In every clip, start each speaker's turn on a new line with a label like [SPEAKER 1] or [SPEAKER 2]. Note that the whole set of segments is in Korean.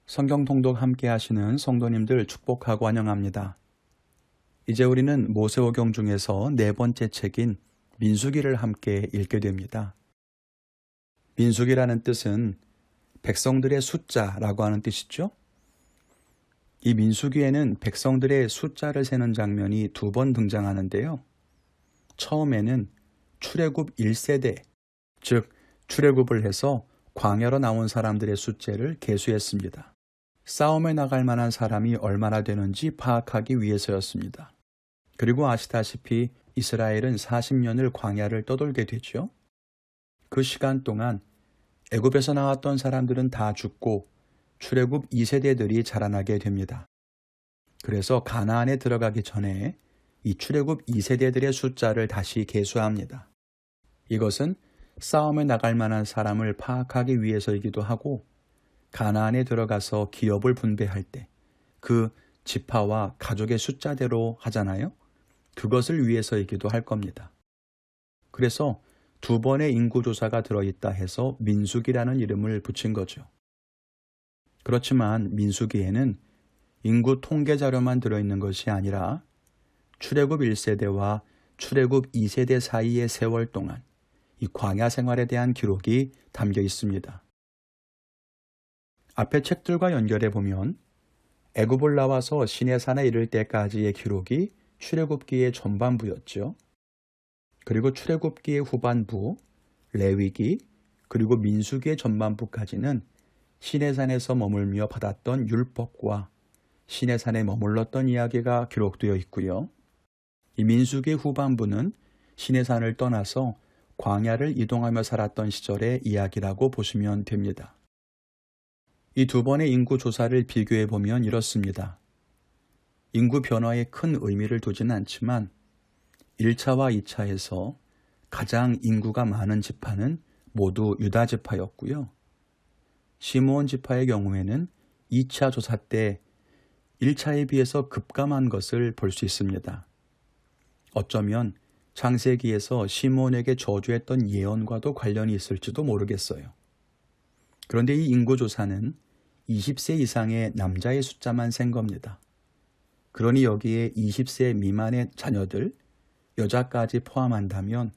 [SPEAKER 1] 성경 통독 함께 하시는 성도님들 축복하고 환영합니다. 이제 우리는 모세오경 중에서 네 번째 책인 민수기를 함께 읽게 됩니다. 민수기라는 뜻은 백성들의 숫자라고 하는 뜻이죠. 이 민수기에는 백성들의 숫자를 세는 장면이 두 번 등장하는데요. 처음에는 출애굽 1세대, 즉 출애굽을 해서 광야로 나온 사람들의 숫자를 계수했습니다. 싸움에 나갈 만한 사람이 얼마나 되는지 파악하기 위해서였습니다. 그리고 아시다시피 이스라엘은 40년을 광야를 떠돌게 되죠. 그 시간 동안 애굽에서 나왔던 사람들은 다 죽고 출애굽 2세대들이 자라나게 됩니다. 그래서 가나안에 들어가기 전에 이 출애굽 2세대들의 숫자를 다시 계수합니다. 이것은 싸움에 나갈 만한 사람을 파악하기 위해서이기도 하고 가나안에 들어가서 기업을 분배할 때 그 지파와 가족의 숫자대로 하잖아요. 그것을 위해서이기도 할 겁니다. 그래서 두 번의 인구조사가 들어있다 해서 민수기라는 이름을 붙인 거죠. 그렇지만 민수기에는 인구 통계 자료만 들어있는 것이 아니라 출애굽 1세대와 출애굽 2세대 사이의 세월 동안 이 광야 생활에 대한 기록이 담겨 있습니다. 앞의 책들과 연결해 보면 애굽을 나와서 시내산에 이를 때까지의 기록이 출애굽기의 전반부였죠. 그리고 출애굽기의 후반부, 레위기, 그리고 민수기의 전반부까지는 시내산에서 머물며 받았던 율법과 시내산에 머물렀던 이야기가 기록되어 있고요. 이 민수기의 후반부는 시내산을 떠나서 광야를 이동하며 살았던 시절의 이야기라고 보시면 됩니다. 이 두 번의 인구 조사를 비교해 보면 이렇습니다. 인구 변화에 큰 의미를 두지는 않지만 1차와 2차에서 가장 인구가 많은 지파는 모두 유다 지파였고요. 시므온 지파의 경우에는 2차 조사 때 1차에 비해서 급감한 것을 볼 수 있습니다. 어쩌면 창세기에서 시므온에게 저주했던 예언과도 관련이 있을지도 모르겠어요. 그런데 이 인구조사는 20세 이상의 남자의 숫자만 센 겁니다. 그러니 여기에 20세 미만의 자녀들, 여자까지 포함한다면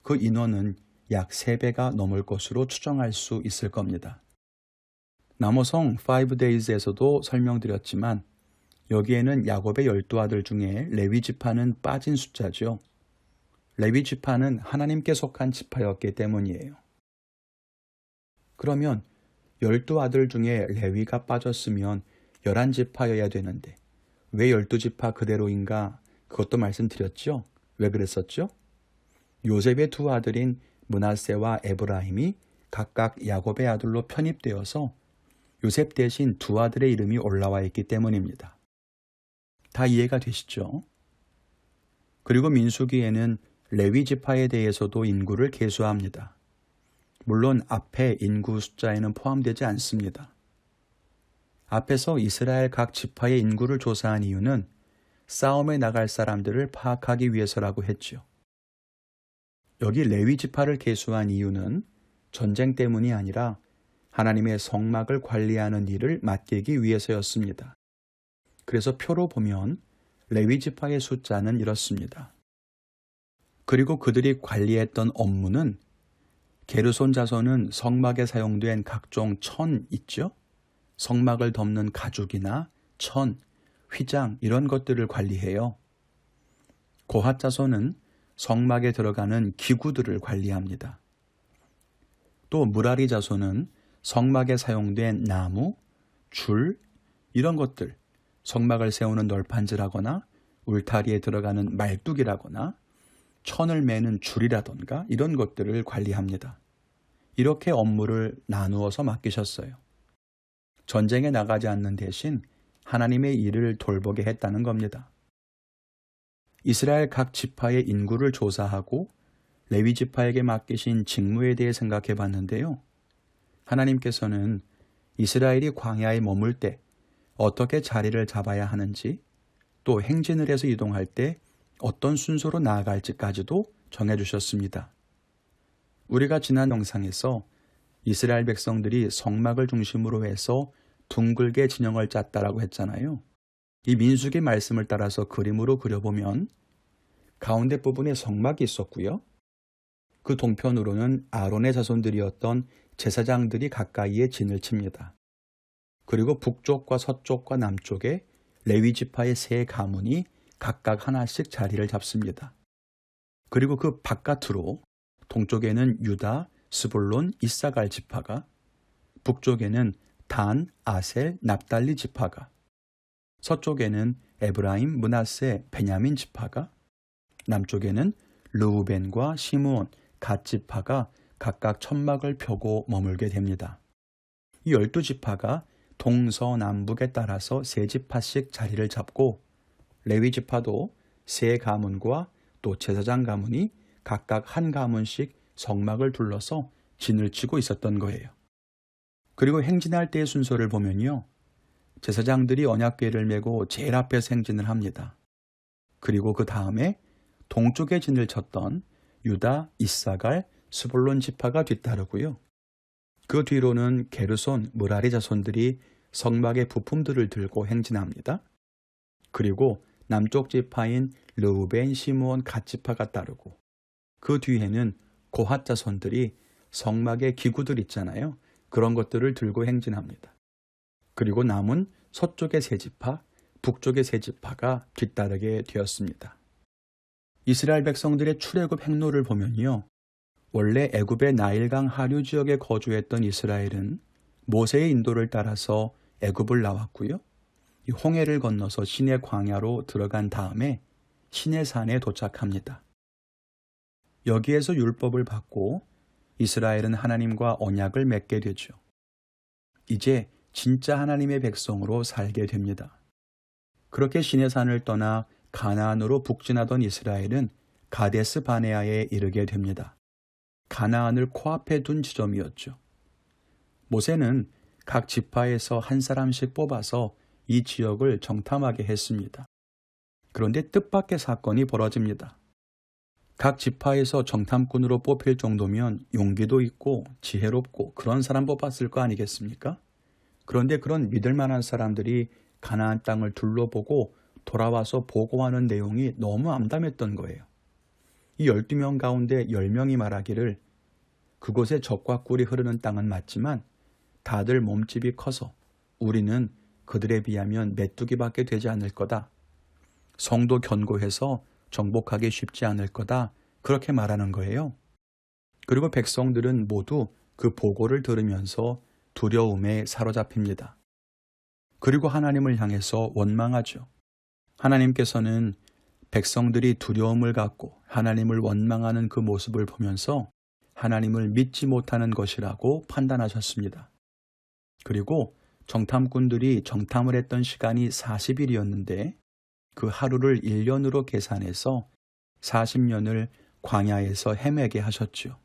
[SPEAKER 1] 그 인원은 약 3배가 넘을 것으로 추정할 수 있을 겁니다. 남호성 5days에서도 설명드렸지만 여기에는 야곱의 12아들 중에 레위 지파는 빠진 숫자죠. 레위 지파는 하나님께 속한 지파였기 때문이에요. 그러면 12아들 중에 레위가 빠졌으면 11지파여야 되는데 왜 12지파 그대로인가? 그것도 말씀드렸죠. 왜 그랬었죠? 요셉의 두 아들인 므낫세와 에브라임이 각각 야곱의 아들로 편입되어서 요셉 대신 두 아들의 이름이 올라와 있기 때문입니다. 다 이해가 되시죠? 그리고 민수기에는 레위 지파에 대해서도 인구를 계수합니다. 물론 앞에 인구 숫자에는 포함되지 않습니다. 앞에서 이스라엘 각 지파의 인구를 조사한 이유는 싸움에 나갈 사람들을 파악하기 위해서라고 했죠. 여기 레위 지파를 계수한 이유는 전쟁 때문이 아니라 하나님의 성막을 관리하는 일을 맡기기 위해서였습니다. 그래서 표로 보면 레위 지파의 숫자는 이렇습니다. 그리고 그들이 관리했던 업무는 게르손 자손은 성막에 사용된 각종 천 있죠? 성막을 덮는 가죽이나 천, 휘장 이런 것들을 관리해요. 고핫 자손은 성막에 들어가는 기구들을 관리합니다. 또 무라리 자손은 성막에 사용된 나무, 줄 이런 것들, 성막을 세우는 널판지라거나 울타리에 들어가는 말뚝이라거나 천을 매는 줄이라던가 이런 것들을 관리합니다. 이렇게 업무를 나누어서 맡기셨어요. 전쟁에 나가지 않는 대신 하나님의 일을 돌보게 했다는 겁니다. 이스라엘 각 지파의 인구를 조사하고 레위 지파에게 맡기신 직무에 대해 생각해 봤는데요. 하나님께서는 이스라엘이 광야에 머물 때 어떻게 자리를 잡아야 하는지 또 행진을 해서 이동할 때 어떤 순서로 나아갈지까지도 정해주셨습니다. 우리가 지난 영상에서 이스라엘 백성들이 성막을 중심으로 해서 둥글게 진영을 짰다라고 했잖아요. 이 민수기 말씀을 따라서 그림으로 그려보면 가운데 부분에 성막이 있었고요. 그 동편으로는 아론의 자손들이었던 제사장들이 가까이에 진을 칩니다. 그리고 북쪽과 서쪽과 남쪽에 레위 지파의 세 가문이 각각 하나씩 자리를 잡습니다. 그리고 그 바깥으로 동쪽에는 유다, 스불론, 이사갈 지파가, 북쪽에는 단, 아셀, 납달리 지파가, 서쪽에는 에브라임, 므낫세, 베냐민 지파가, 남쪽에는 르우벤과 시므온, 갓 지파가 각각 천막을 펴고 머물게 됩니다. 이 12지파가 동서남북에 따라서 세 지파씩 자리를 잡고 레위 지파도 세 가문과 또 제사장 가문이 각각 한 가문씩 성막을 둘러서 진을 치고 있었던 거예요. 그리고 행진할 때의 순서를 보면요. 제사장들이 언약궤를 메고 제일 앞에서 행진을 합니다. 그리고 그 다음에 동쪽에 진을 쳤던 유다, 이사갈, 스불론 지파가 뒤따르고요. 그 뒤로는 게르손, 므라리 자손들이 성막의 부품들을 들고 행진합니다. 그리고 남쪽 지파인 르우벤, 시므온, 갓 지파가 따르고 그 뒤에는 고핫 자손들이 성막의 기구들 있잖아요. 그런 것들을 들고 행진합니다. 그리고 남은 서쪽의 세 지파, 북쪽의 세 지파가 뒤따르게 되었습니다. 이스라엘 백성들의 출애굽 행로를 보면요. 원래 애굽의 나일강 하류 지역에 거주했던 이스라엘은 모세의 인도를 따라서 애굽을 나왔고요. 이 홍해를 건너서 시내 광야로 들어간 다음에 시내산에 도착합니다. 여기에서 율법을 받고 이스라엘은 하나님과 언약을 맺게 되죠. 이제 진짜 하나님의 백성으로 살게 됩니다. 그렇게 시내산을 떠나 가나안으로 북진하던 이스라엘은 가데스 바네아에 이르게 됩니다. 가나안을 코앞에 둔 지점이었죠. 모세는 각 지파에서 한 사람씩 뽑아서 이 지역을 정탐하게 했습니다. 그런데 뜻밖의 사건이 벌어집니다. 각 지파에서 정탐꾼으로 뽑힐 정도면 용기도 있고 지혜롭고 그런 사람 뽑았을 거 아니겠습니까? 그런데 그런 믿을 만한 사람들이 가나안 땅을 둘러보고 돌아와서 보고하는 내용이 너무 암담했던 거예요. 이 12명 가운데 10명이 말하기를 그곳에 젖과 꿀이 흐르는 땅은 맞지만 다들 몸집이 커서 우리는 그들에 비하면 메뚜기밖에 되지 않을 거다. 성도 견고해서 정복하기 쉽지 않을 거다. 그렇게 말하는 거예요. 그리고 백성들은 모두 그 보고를 들으면서 두려움에 사로잡힙니다. 그리고 하나님을 향해서 원망하죠. 하나님께서는 백성들이 두려움을 갖고 하나님을 원망하는 그 모습을 보면서 하나님을 믿지 못하는 것이라고 판단하셨습니다. 그리고 정탐꾼들이 정탐을 했던 시간이 40일이었는데 그 하루를 1년으로 계산해서 40년을 광야에서 헤매게 하셨죠.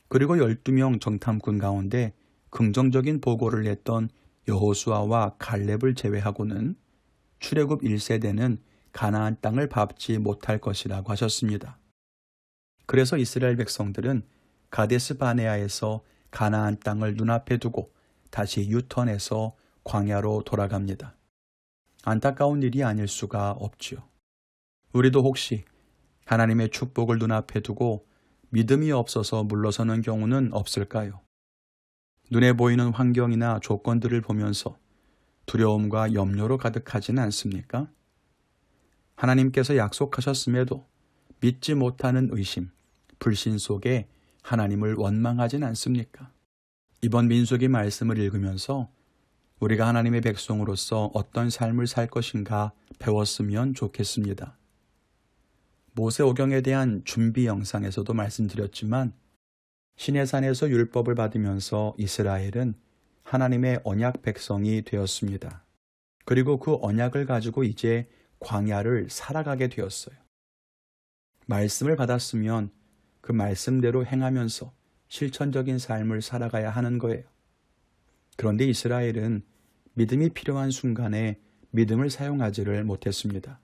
[SPEAKER 1] 그리고 12명 정탐꾼 가운데 긍정적인 보고를 냈던 여호수아와 갈렙을 제외하고는 출애굽 1세대는 가나안 땅을 밟지 못할 것이라고 하셨습니다. 그래서 이스라엘 백성들은 가데스 바네아에서 가나안 땅을 눈앞에 두고 다시 유턴해서 광야로 돌아갑니다. 안타까운 일이 아닐 수가 없지요. 우리도 혹시 하나님의 축복을 눈앞에 두고 믿음이 없어서 물러서는 경우는 없을까요? 눈에 보이는 환경이나 조건들을 보면서 두려움과 염려로 가득하지는 않습니까? 하나님께서 약속하셨음에도 믿지 못하는 의심, 불신 속에 하나님을 원망하진 않습니까? 이번 민수기 말씀을 읽으면서 우리가 하나님의 백성으로서 어떤 삶을 살 것인가 배웠으면 좋겠습니다. 모세오경에 대한 준비 영상에서도 말씀드렸지만 시내산에서 율법을 받으면서 이스라엘은 하나님의 언약 백성이 되었습니다. 그리고 그 언약을 가지고 이제 광야를 살아가게 되었어요. 말씀을 받았으면 그 말씀대로 행하면서 실천적인 삶을 살아가야 하는 거예요. 그런데 이스라엘은 믿음이 필요한 순간에 믿음을 사용하지를 못했습니다.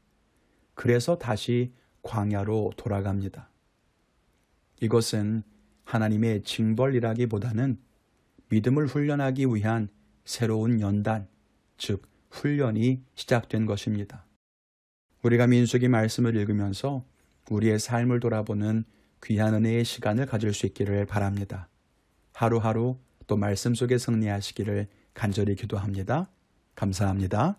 [SPEAKER 1] 그래서 다시 광야로 돌아갑니다. 이것은 하나님의 징벌이라기보다는 믿음을 훈련하기 위한 새로운 연단, 즉 훈련이 시작된 것입니다. 우리가 민수기 말씀을 읽으면서 우리의 삶을 돌아보는 귀한 은혜의 시간을 가질 수 있기를 바랍니다. 하루하루 또 말씀 속에 승리하시기를 간절히 기도합니다. 감사합니다.